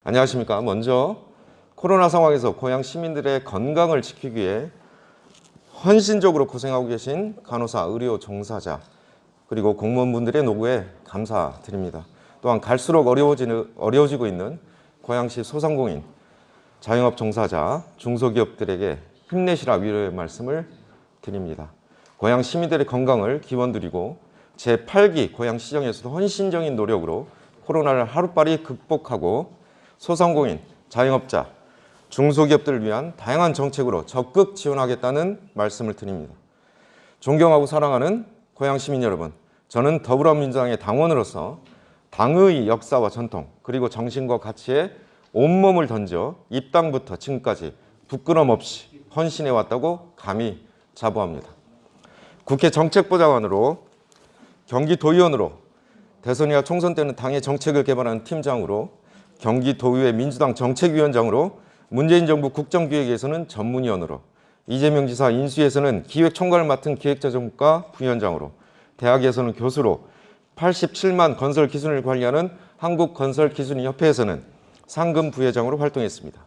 안녕하십니까. 먼저 코로나 상황에서 고향 시민들의 건강을 지키기 위해 헌신적으로 고생하고 계신 간호사, 의료 종사자, 그리고 공무원분들의 노고에 감사드립니다. 또한 갈수록 어려워지고 있는 고양시 소상공인, 자영업 종사자, 중소기업들에게 힘내시라 위로의 말씀을 드립니다. 고향 시민들의 건강을 기원드리고 제8기 고향시정에서도 헌신적인 노력으로 코로나를 하루빨리 극복하고 소상공인, 자영업자, 중소기업들을 위한 다양한 정책으로 적극 지원하겠다는 말씀을 드립니다. 존경하고 사랑하는 고향 시민 여러분, 저는 더불어민주당의 당원으로서 당의 역사와 전통 그리고 정신과 가치에 온몸을 던져 입당부터 지금까지 부끄럼 없이 헌신해왔다고 감히 자부합니다. 국회 정책부장관으로, 경기도의원으로, 대선이나 총선 때는 당의 정책을 개발하는 팀장으로, 경기도의회 민주당 정책위원장으로, 문재인 정부 국정기획에서는 전문위원으로, 이재명 지사 인수위에서는 기획총괄을 맡은 기획자정과 부위원장으로, 대학에서는 교수로, 87만 건설 기술을 관리하는 한국건설기술협회에서는 상금 부회장으로 활동했습니다.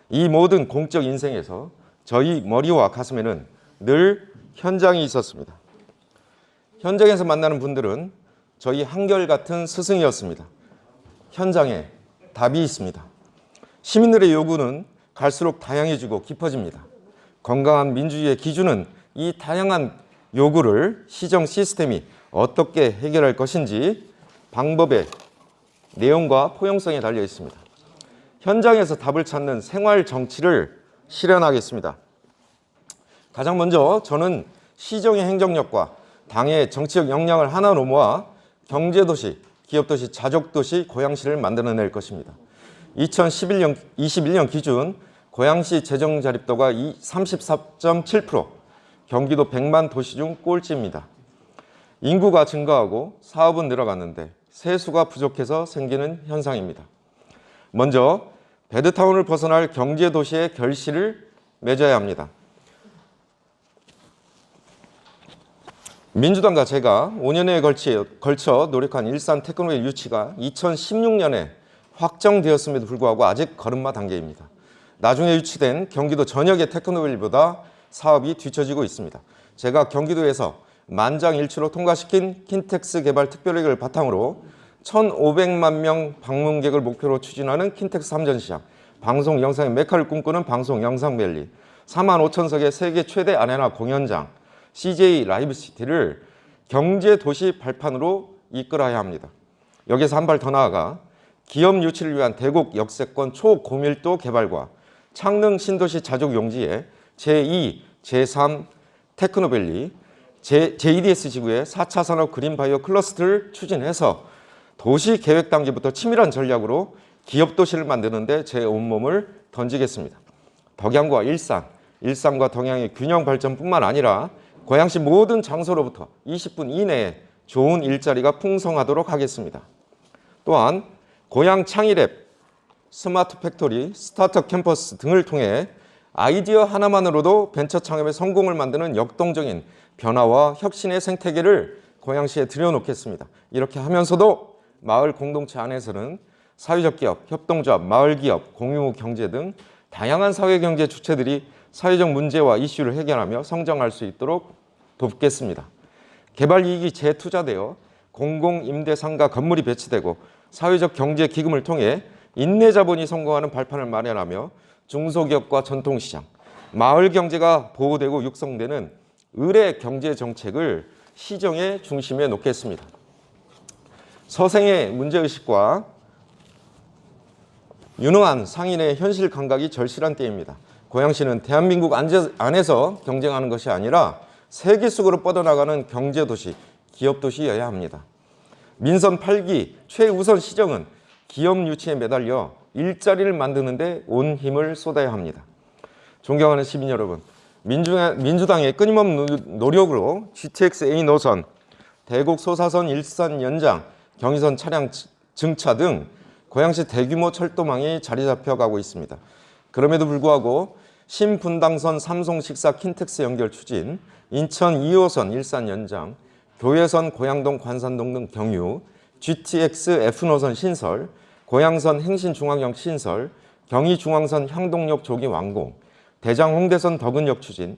이 모든 공적 인생에서 저희 머리와 가슴에는 늘 현장이 있었습니다. 현장에서 만나는 분들은 저희 한결같은 스승이었습니다. 현장에 답이 있습니다. 시민들의 요구는 갈수록 다양해지고 깊어집니다. 건강한 민주주의의 기준은 이 다양한 요구를 시정 시스템이 어떻게 해결할 것인지 방법의 내용과 포용성에 달려 있습니다. 현장에서 답을 찾는 생활 정치를 실현하겠습니다. 가장 먼저 저는 시정의 행정력과 당의 정치적 역량을 하나로 모아 경제도시, 기업도시, 자족도시 고양시를 만들어낼 것입니다. 2021년 기준 고양시 재정자립도가 34.7%, 경기도 100만 도시 중 꼴찌입니다. 인구가 증가하고 사업은 늘어갔는데 세수가 부족해서 생기는 현상입니다. 먼저 배드타운을 벗어날 경제도시의 결실을 맺어야 합니다. 민주당과 제가 5년에 걸쳐 노력한 일산 테크노의 유치가 2016년에 확정되었음에도 불구하고 아직 걸음마 단계입니다. 나중에 유치된 경기도 전역의 테크노밸리보다 사업이 뒤처지고 있습니다. 제가 경기도에서 만장일치로 통과시킨 킨텍스 개발 특별계획을 바탕으로 1,500만 명 방문객을 목표로 추진하는 킨텍스 3전시장, 방송 영상의 메카를 꿈꾸는 방송 영상밸리, 45,000석의 세계 최대 아레나 공연장, CJ 라이브시티를 경제도시 발판으로 이끌어야 합니다. 여기서 한 발 더 나아가 기업 유치를 위한 대곡 역세권 초고밀도 개발과 창릉 신도시 자족 용지에 제2, 제3 테크노밸리, JDS 지구의 4차 산업 그린바이오 클러스터를 추진해서 도시 계획 단계부터 치밀한 전략으로 기업도시를 만드는 데 제 온몸을 던지겠습니다. 덕양과 일산과 동양의 균형 발전뿐만 아니라 고양시 모든 장소로부터 20분 이내에 좋은 일자리가 풍성하도록 하겠습니다. 또한 고양 창의랩, 스마트 팩토리, 스타트업 캠퍼스 등을 통해 아이디어 하나만으로도 벤처 창업의 성공을 만드는 역동적인 변화와 혁신의 생태계를 고양시에 들여놓겠습니다. 이렇게 하면서도 마을 공동체 안에서는 사회적 기업, 협동조합, 마을기업, 공유경제 등 다양한 사회경제 주체들이 사회적 문제와 이슈를 해결하며 성장할 수 있도록 돕겠습니다. 개발이익이 재투자되어 공공임대상가 건물이 배치되고 사회적 경제 기금을 통해 인내자본이 성공하는 발판을 마련하며 중소기업과 전통시장, 마을 경제가 보호되고 육성되는 의뢰 경제 정책을 시정의 중심에 놓겠습니다. 서생의 문제의식과 유능한 상인의 현실 감각이 절실한 때입니다. 고양시는 대한민국 안에서 경쟁하는 것이 아니라 세계 속으로 뻗어나가는 경제도시, 기업도시여야 합니다. 민선 8기 최우선 시정은 기업 유치에 매달려 일자리를 만드는 데 온 힘을 쏟아야 합니다. 존경하는 시민 여러분, 민주당의 끊임없는 노력으로 GTX A 노선, 대곡 소사선 일산 연장, 경의선 차량 증차 등 고양시 대규모 철도망이 자리 잡혀가고 있습니다. 그럼에도 불구하고 신분당선 삼송식사 킨텍스 연결 추진, 인천 2호선 일산 연장, 교외선 고양동 관산동 등 경유, GTX F노선 신설, 고양선 행신중앙역 신설, 경의중앙선 향동역 조기 완공, 대장 홍대선 덕은역 추진,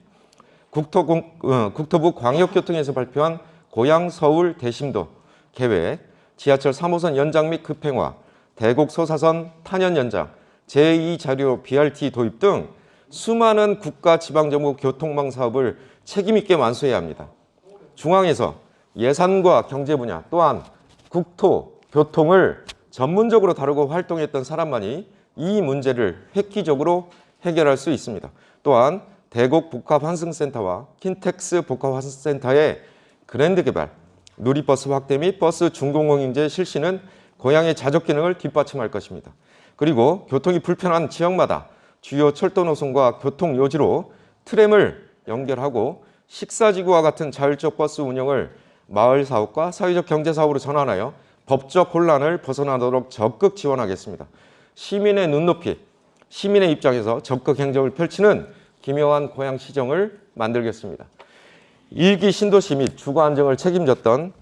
국토부 광역교통에서 발표한 고양 서울 대심도 계획, 지하철 3호선 연장 및 급행화, 대곡 소사선 탄현 연장, 제2자료 BRT 도입 등 수많은 국가 지방정부 교통망 사업을 책임있게 완수해야 합니다. 중앙에서 예산과 경제 분야 또한 국토, 교통을 전문적으로 다루고 활동했던 사람만이 이 문제를 획기적으로 해결할 수 있습니다. 또한 대곡 복합환승센터와 킨텍스 복합환승센터의 그랜드 개발, 누리버스 확대 및 버스 준공공행제 실시는 고양의 자적 기능을 뒷받침할 것입니다. 그리고 교통이 불편한 지역마다 주요 철도 노선과 교통 요지로 트램을 연결하고 식사지구와 같은 자율적 버스 운영을 마을 사업과 사회적 경제 사업으로 전환하여 법적 혼란을 벗어나도록 적극 지원하겠습니다. 시민의 눈높이, 시민의 입장에서 적극 행정을 펼치는 기묘한 고양시정을 만들겠습니다. 1기 신도시 및 주거 안정을 책임졌던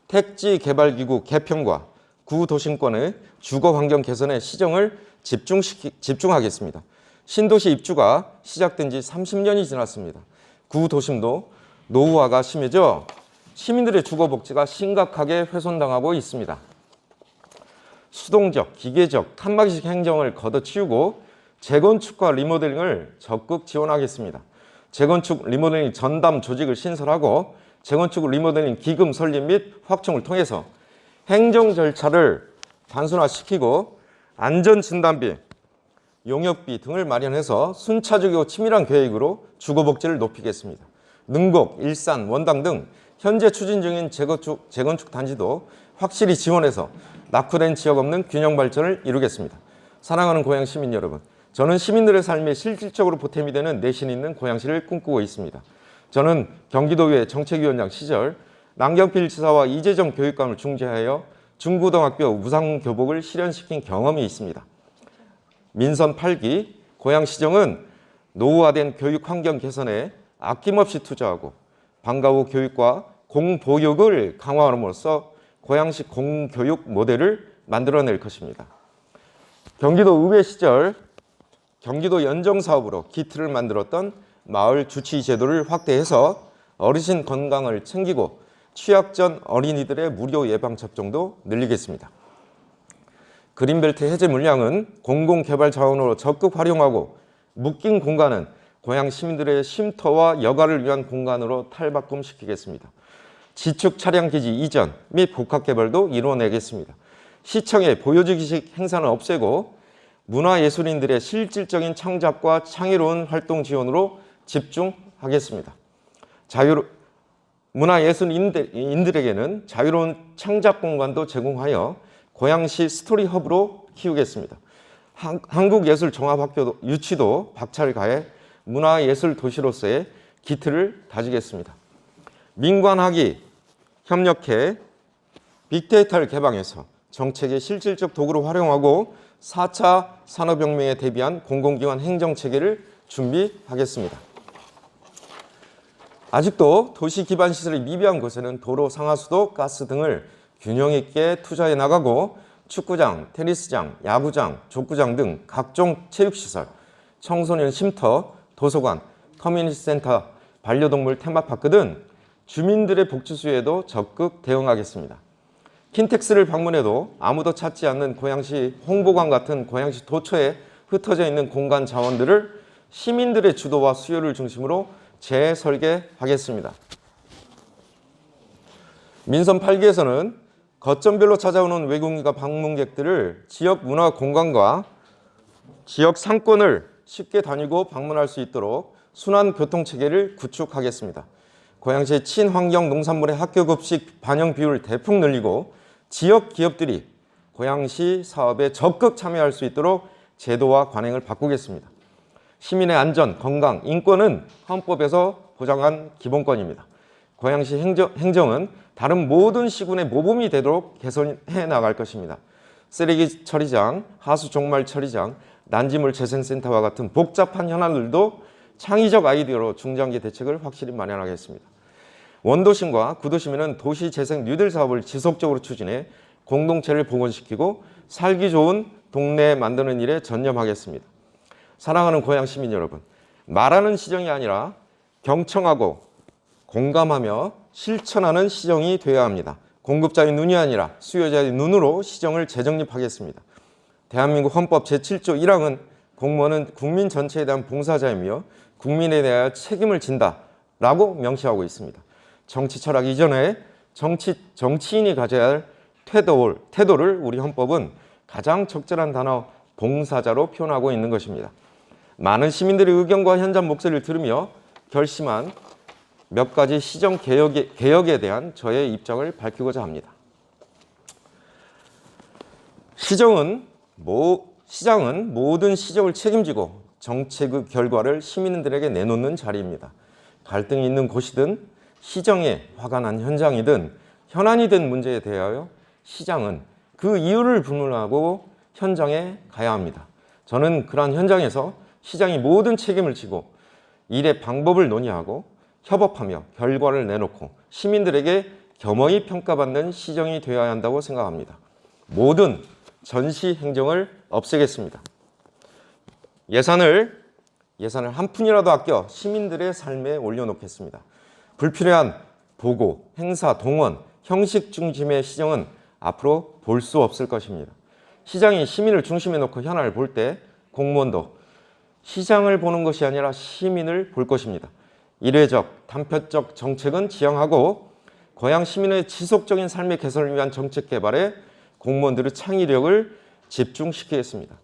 택지개발기구 개편과 구도심권의 주거 환경 개선에 시정을 집중하겠습니다. 신도시 입주가 시작된 지 30년이 지났습니다. 구도심도 노후화가 심해져 시민들의 주거 복지가 심각하게 훼손당하고 있습니다. 수동적, 기계적, 칸막이식 행정을 걷어치우고 재건축과 리모델링을 적극 지원하겠습니다. 재건축 리모델링 전담 조직을 신설하고 재건축 리모델링 기금 설립 및 확충을 통해서 행정 절차를 단순화시키고 안전진단비, 용역비 등을 마련해서 순차적이고 치밀한 계획으로 주거복지를 높이겠습니다. 능곡, 일산, 원당 등 현재 추진 중인 재건축 단지도 확실히 지원해서 낙후된 지역 없는 균형 발전을 이루겠습니다. 사랑하는 고양 시민 여러분, 저는 시민들의 삶에 실질적으로 보탬이 되는 내신 있는 고양시를 꿈꾸고 있습니다. 저는 경기도의회 정책위원장 시절 남경필 지사와 이재정 교육감을 중재하여 중고등학교 무상교복을 실현시킨 경험이 있습니다. 민선 8기 고양시정은 노후화된 교육 환경 개선에 아낌없이 투자하고 방과 후 교육과 공보육을 강화함으로써 고양시 공교육 모델을 만들어낼 것입니다. 경기도 의회 시절 경기도 연정사업으로 기틀을 만들었던 마을 주치 제도를 확대해서 어르신 건강을 챙기고 취약 전 어린이들의 무료 예방 접종도 늘리겠습니다. 그린벨트 해제 물량은 공공개발 자원으로 적극 활용하고 묶인 공간은 고양 시민들의 쉼터와 여가를 위한 공간으로 탈바꿈시키겠습니다. 지축 차량기지 이전 및 복합개발도 이뤄내겠습니다. 시청의 보여주기식 행사는 없애고 문화예술인들의 실질적인 창작과 창의로운 활동 지원으로 집중하겠습니다. 문화예술인들에게는 자유로운 창작 공간도 제공하여 고양시 스토리 허브로 키우겠습니다. 한국예술종합학교 유치도 박차를 가해 문화예술 도시로서의 기틀을 다지겠습니다. 민관학이 협력해 빅데이터를 개방해서 정책의 실질적 도구로 활용하고 4차 산업혁명에 대비한 공공기관 행정체계를 준비하겠습니다. 아직도 도시 기반 시설이 미비한 곳에는 도로, 상하수도, 가스 등을 균형 있게 투자해 나가고 축구장, 테니스장, 야구장, 족구장 등 각종 체육시설, 청소년 쉼터, 도서관, 커뮤니티 센터, 반려동물 테마파크 등 주민들의 복지 수요에도 적극 대응하겠습니다. 킨텍스를 방문해도 아무도 찾지 않는 고양시 홍보관 같은 고양시 도처에 흩어져 있는 공간 자원들을 시민들의 주도와 수요를 중심으로 재설계하겠습니다. 민선 8기에서는 거점별로 찾아오는 외국인과 방문객들을 지역 문화 공간과 지역 상권을 쉽게 다니고 방문할 수 있도록 순환 교통체계를 구축하겠습니다. 고양시의 친환경 농산물의 학교급식 반영 비율을 대폭 늘리고 지역 기업들이 고양시 사업에 적극 참여할 수 있도록 제도와 관행을 바꾸겠습니다. 시민의 안전, 건강, 인권은 헌법에서 보장한 기본권입니다. 고양시 행정은 다른 모든 시군의 모범이 되도록 개선해 나갈 것입니다. 쓰레기 처리장, 하수 종말 처리장, 난지물 재생센터와 같은 복잡한 현안들도 창의적 아이디어로 중장기 대책을 확실히 마련하겠습니다. 원도심과 구도심에는 도시재생 뉴딜 사업을 지속적으로 추진해 공동체를 복원시키고 살기 좋은 동네 만드는 일에 전념하겠습니다. 사랑하는 고향 시민 여러분, 말하는 시정이 아니라 경청하고 공감하며 실천하는 시정이 되어야 합니다. 공급자의 눈이 아니라 수요자의 눈으로 시정을 재정립하겠습니다. 대한민국 헌법 제7조 1항은 공무원은 국민 전체에 대한 봉사자이며 국민에 대하여 책임을 진다라고 명시하고 있습니다. 정치 철학 이전에 정치인이 가져야 할 태도를 우리 헌법은 가장 적절한 단어 봉사자로 표현하고 있는 것입니다. 많은 시민들의 의견과 현장 목소리를 들으며 결심한 몇 가지 시정 개혁에 대한 저의 입장을 밝히고자 합니다. 시장은 모든 시정을 책임지고 정책의 결과를 시민들에게 내놓는 자리입니다. 갈등이 있는 곳이든 시정에 화가 난 현장이든 현안이 된 문제에 대하여 시장은 그 이유를 불문하고 현장에 가야 합니다. 저는 그러한 현장에서 시장이 모든 책임을 지고 일의 방법을 논의하고 협업하며 결과를 내놓고 시민들에게 겸허히 평가받는 시정이 되어야 한다고 생각합니다. 모든 전시 행정을 없애겠습니다. 예산을 한 푼이라도 아껴 시민들의 삶에 올려놓겠습니다. 불필요한 보고, 행사, 동원, 형식 중심의 시정은 앞으로 볼 수 없을 것입니다. 시장이 시민을 중심에 놓고 현안을 볼 때 공무원도 시장을 보는 것이 아니라 시민을 볼 것입니다. 일회적, 단편적 정책은 지양하고 고향 시민의 지속적인 삶의 개선을 위한 정책 개발에 공무원들의 창의력을 집중시키겠습니다.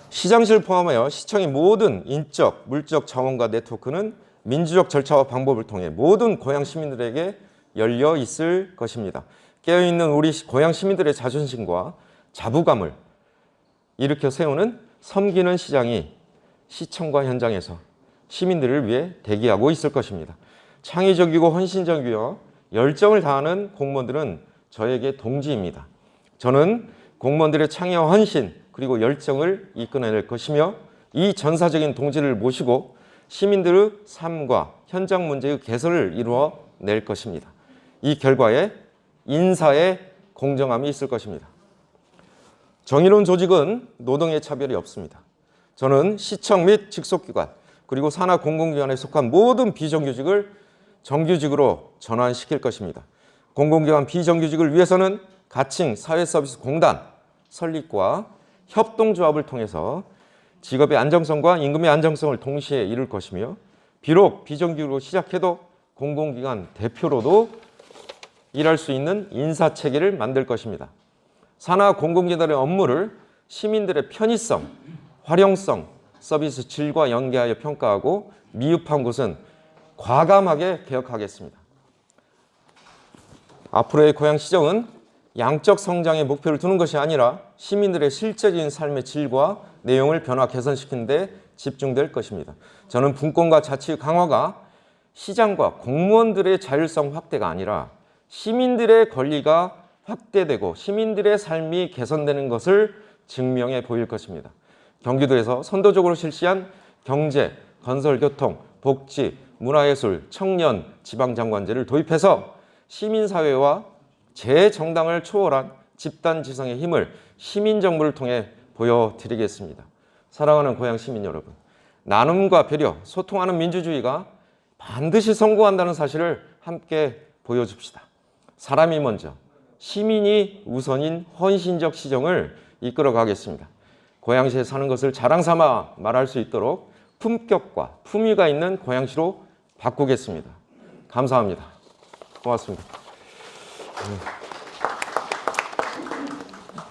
시장실을 포함하여 시청의 모든 인적, 물적 자원과 네트워크는 민주적 절차와 방법을 통해 모든 고향 시민들에게 열려 있을 것입니다. 깨어있는 우리 고향 시민들의 자존심과 자부감을 일으켜 세우는 섬기는 시장이 시청과 현장에서 시민들을 위해 대기하고 있을 것입니다. 창의적이고 헌신적이며 열정을 다하는 공무원들은 저에게 동지입니다. 저는 공무원들의 창의와 헌신 그리고 열정을 이끌어낼 것이며 이 전사적인 동지를 모시고 시민들의 삶과 현장 문제의 개선을 이루어낼 것입니다. 이 결과에 인사의 공정함이 있을 것입니다. 정의로운 조직은 노동의 차별이 없습니다. 저는 시청 및 직속기관 그리고 산하 공공기관에 속한 모든 비정규직을 정규직으로 전환시킬 것입니다. 공공기관 비정규직을 위해서는 가칭 사회서비스공단 설립과 협동조합을 통해서 직업의 안정성과 임금의 안정성을 동시에 이룰 것이며 비록 비정규직으로 시작해도 공공기관 대표로도 일할 수 있는 인사체계를 만들 것입니다. 산하 공공기관의 업무를 시민들의 편의성, 활용성, 서비스 질과 연계하여 평가하고 미흡한 곳은 과감하게 개혁하겠습니다. 앞으로의 고향 시정은 양적 성장의 목표를 두는 것이 아니라 시민들의 실제적인 삶의 질과 내용을 변화 개선시키는 데 집중될 것입니다. 저는 분권과 자치 강화가 시장과 공무원들의 자율성 확대가 아니라 시민들의 권리가 확대되고 시민들의 삶이 개선되는 것을 증명해 보일 것입니다. 경기도에서 선도적으로 실시한 경제, 건설, 교통, 복지, 문화예술, 청년, 지방장관제를 도입해서 시민사회와 제 정당을 초월한 집단지성의 힘을 시민정부를 통해 보여드리겠습니다. 사랑하는 고향 시민 여러분, 나눔과 배려, 소통하는 민주주의가 반드시 성공한다는 사실을 함께 보여줍시다. 사람이 먼저, 시민이 우선인 헌신적 시정을 이끌어 가겠습니다. 고향시에 사는 것을 자랑삼아 말할 수 있도록 품격과 품위가 있는 고향시로 바꾸겠습니다. 감사합니다. 고맙습니다.